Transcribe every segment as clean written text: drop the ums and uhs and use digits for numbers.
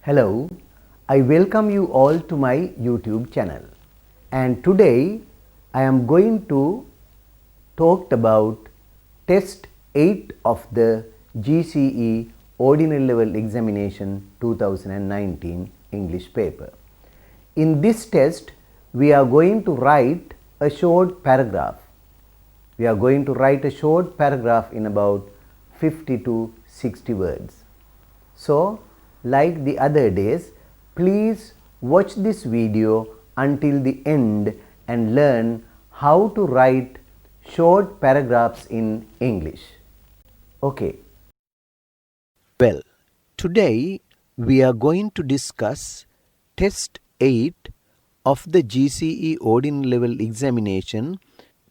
Hello, I welcome you all to my YouTube channel, and today I am going to talk about test 8 of the G.C.E. Ordinary Level Examination 2019 English paper. In this test, we are going to write a short paragraph. We are going to write a short paragraph in about 50 to 60 words. So, like the other days, please watch this video until the end and learn how to write short paragraphs in English. Okay. Well, today we are going to discuss test 8 of the G.C.E. Ordinary Level Examination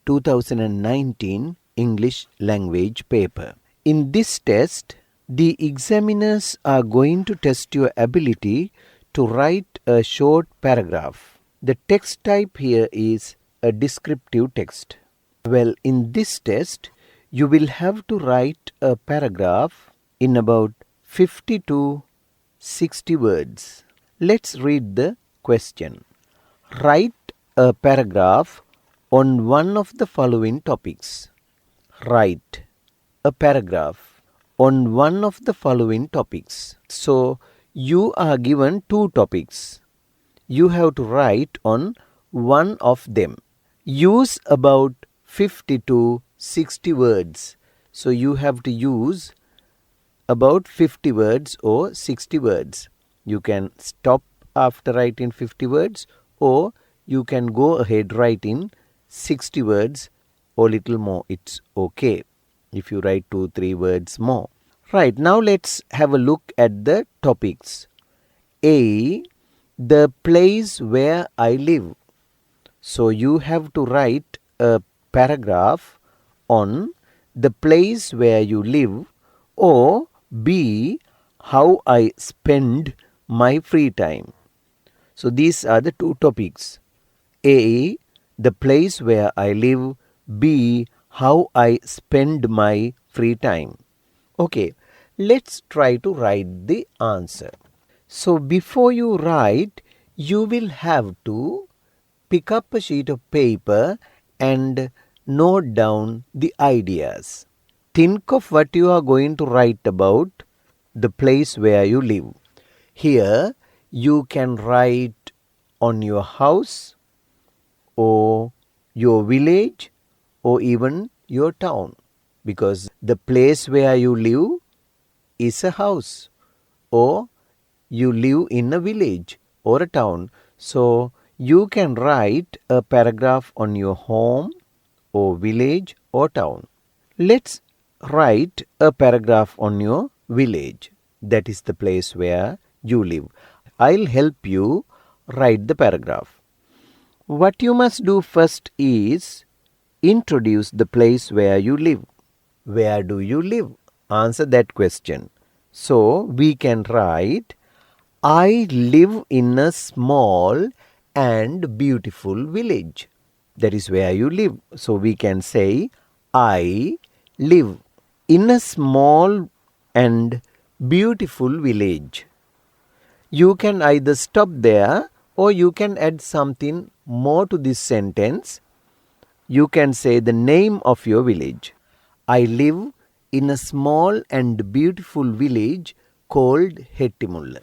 2019 English language paper. In this test, the examiners are going to test your ability to write a short paragraph. The text type here is a descriptive text. Well, in this test, you will have to write a paragraph in about 50 to 60 words. Let's read the question. Write a paragraph on one of the following topics. Write a paragraph on one of the following topics. So, you are given two topics. You have to write on one of them. Use about 50 to 60 words. So, you have to use about 50 words or 60 words. You can stop after writing 50 words, or you can go ahead writing 60 words or little more. It's okay if you write 2-3 words more. Right, now let's have a look at the topics. A. The place where I live. So you have to write a paragraph on the place where you live, or B. How I spend my free time. So these are the two topics. A. The place where I live. B. How I spend my free time. Okay, let's try to write the answer. So before you write, you will have to pick up a sheet of paper and note down the ideas. Think of what you are going to write about the place where you live. Here, you can write on your house, or your village, or even your town, because the place where you live is a house, or you live in a village or a town. So you can write a paragraph on your home or village or town. Let's write a paragraph on your village. That is the place where you live. I'll help you write the paragraph. What you must do first is introduce the place where you live. Where do you live? Answer that question. So we can write, I live in a small and beautiful village. That is where you live. So we can say, I live in a small and beautiful village. You can either stop there, or you can add something more to this sentence. You can say the name of your village. I live in a small and beautiful village called Hettimulla.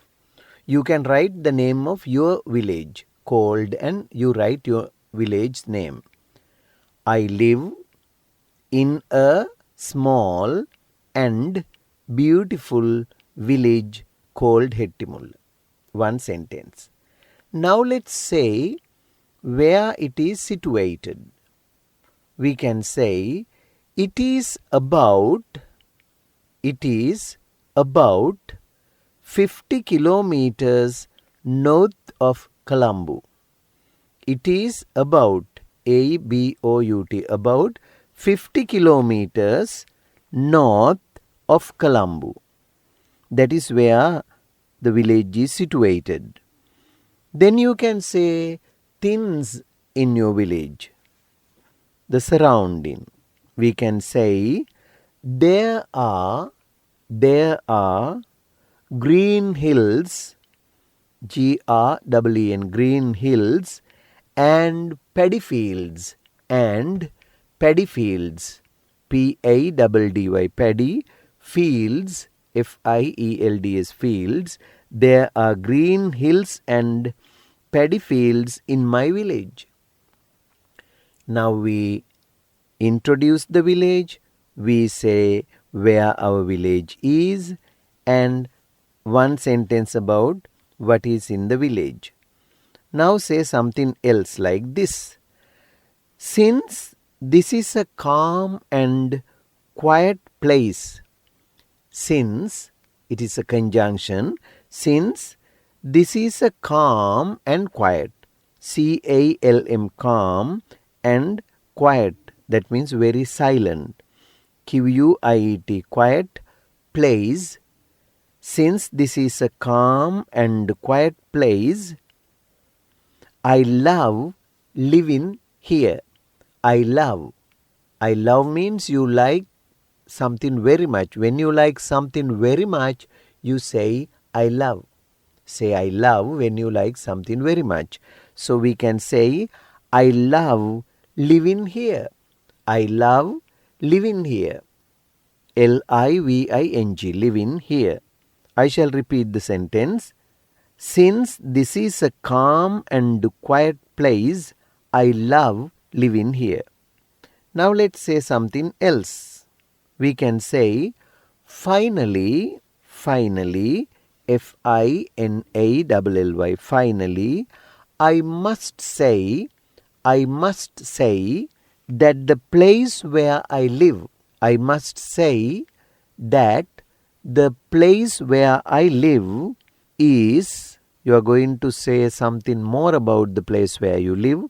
You can write the name of your village called, and you write your village name. I live in a small and beautiful village called Hettimulla. One sentence. Now let's say where it is situated. We can say it is about 50 kilometers north of Colombo. It is about about 50 kilometers north of Colombo. That is where the village is situated. Then you can say things in your village, the surrounding. We can say there are green hills GREEN, green hills, and paddy fields, PADDY, paddy fields, FIELDS, fields. There are green hills and paddy fields in my village. Now we introduce the village. We say where our village is and one sentence about what is in the village. Now say something else like this. Since this is a calm and quiet place, since it is a conjunction, since this is a calm and quiet, CALM, calm, and quiet, that means very silent, QUIET, quiet place. Since this is a calm and quiet place, I love living here. I love means you like something very much. When you like something very much, you say I love. Say I love when you like something very much. So we can say I love living here. I love living here. LIVING, living here. I shall repeat the sentence. Since this is a calm and quiet place, I love living here. Now let's say something else. We can say finally, FINALLY, finally, I must say that the place where I live, I must say that the place where I live is, you are going to say something more about the place where you live.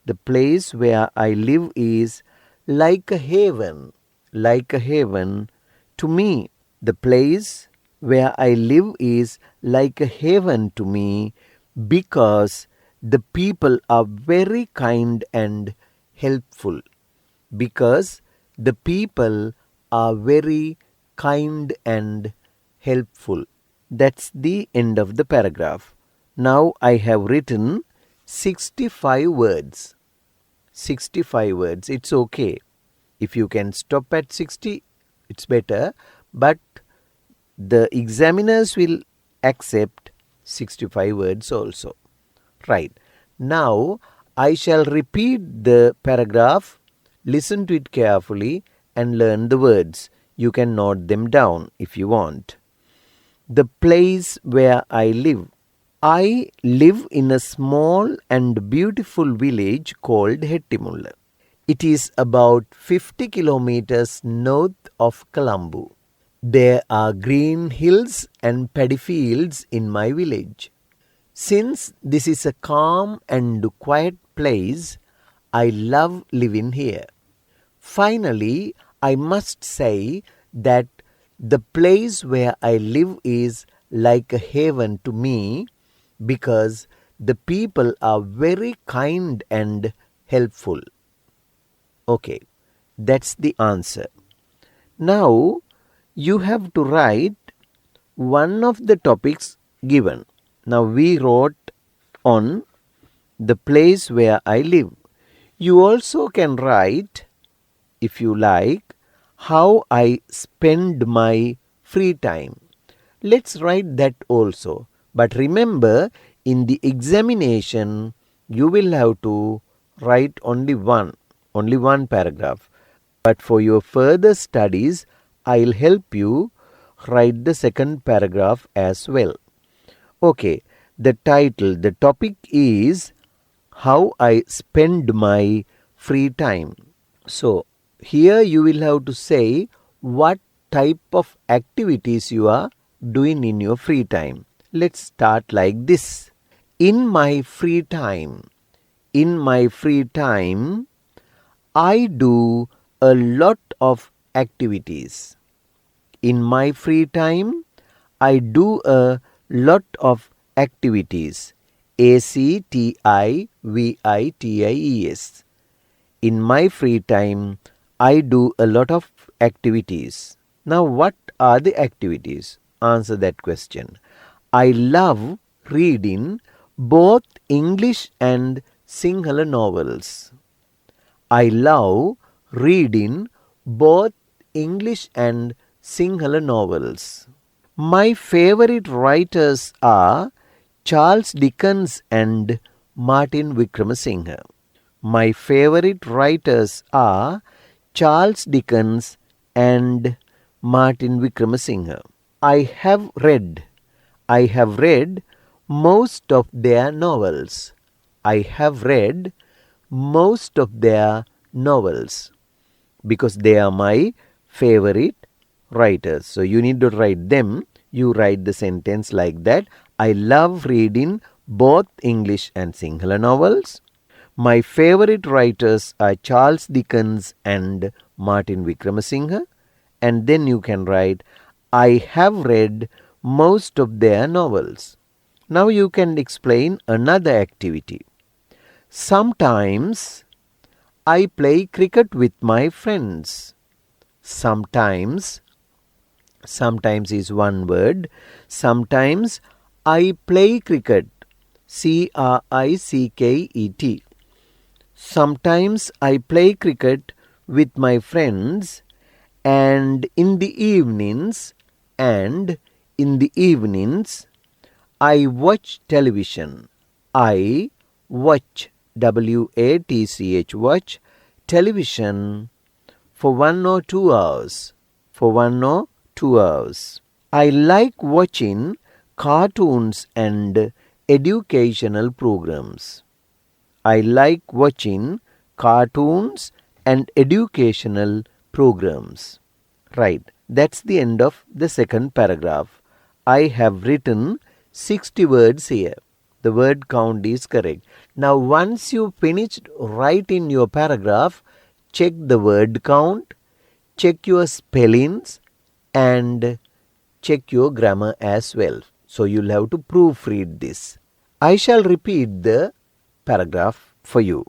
The place where I live is like a haven to me. The place where I live is like a haven to me because the people are very kind and helpful. Because the people are very kind and helpful. That's the end of the paragraph. Now I have written 65 words. 65 words. It's okay. If you can stop at 60, it's better. But the examiners will accept 65 words also. Right. Now I shall repeat the paragraph. Listen to it carefully and learn the words. You can note them down if you want. The place where I live. I live in a small and beautiful village called Hettimulla. It is about 50 kilometers north of Colombo. There are green hills and paddy fields in my village. Since this is a calm and quiet place, I love living here. Finally, I must say that the place where I live is like a haven to me because the people are very kind and helpful. Okay, that's the answer. Now, you have to write one of the topics given. Now, we wrote on the place where I live. You also can write, if you like, how I spend my free time. Let's write that also. But remember, in the examination, you will have to write only one paragraph. But for your further studies, I'll help you write the second paragraph as well. Okay, the topic is how I spend my free time. So, here you will have to say what type of activities you are doing in your free time. Let's start like this. In my free time, I do a lot of activities. In my free time, I do a lot of activities. ACTIVITIES. In my free time, I do a lot of activities. Now, what are the activities? Answer that question. I love reading both English and Sinhala novels. I love reading both English and Sinhala novels. My favorite writers are Charles Dickens and Martin Wickramasinghe. My favorite writers are Charles Dickens and Martin Wickramasinghe. I have read most of their novels. I have read most of their novels because they are my favorite writers. So you need to write them. You write the sentence like that. I love reading both English and Sinhala novels. My favorite writers are Charles Dickens and Martin Wickramasinghe. And then you can write, I have read most of their novels. Now you can explain another activity. Sometimes I play cricket with my friends. Sometimes is one word. Sometimes I play cricket. Cricket. Sometimes I play cricket with my friends and in the evenings I watch television. I watch watch television for 1 or 2 hours. I like watching cartoons and educational programs. I like watching cartoons and educational programs. Right. That's the end of the second paragraph. I have written 60 words here. The word count is correct. Now once you finished writing your paragraph, check the word count, check your spellings and check your grammar as well. So you'll have to proofread this. I shall repeat the paragraph for you.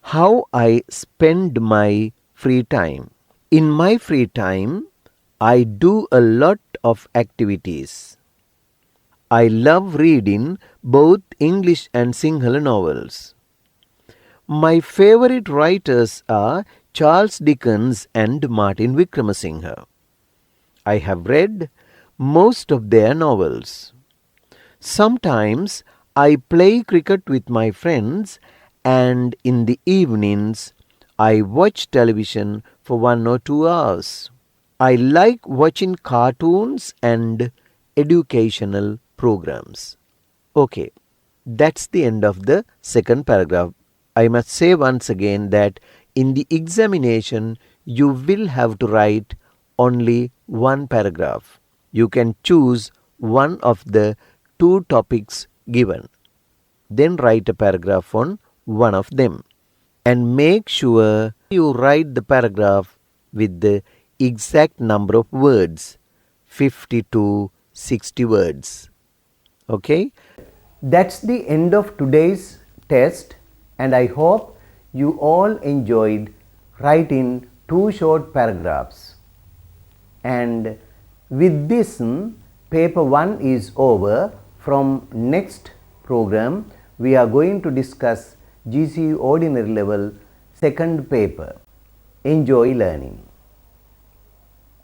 How I spend my free time. In my free time, I do a lot of activities. I love reading both English and Sinhala novels. My favorite writers are Charles Dickens and Martin Wickramasinghe. I have read most of their novels. Sometimes I play cricket with my friends and in the evenings I watch television for 1 or 2 hours. I like watching cartoons and educational programs. Okay, that's the end of the second paragraph. I must say once again that in the examination you will have to write only one paragraph. You can choose one of the two topics given. Then write a paragraph on one of them. And make sure you write the paragraph with the exact number of words, 50 to 60 words. Okay? That's the end of today's test, and I hope you all enjoyed writing two short paragraphs. And with this, paper 1 is over. From next program, we are going to discuss G.C.E. Ordinary Level second paper. Enjoy learning.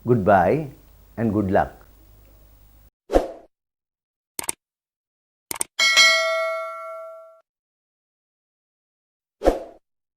Goodbye and good luck.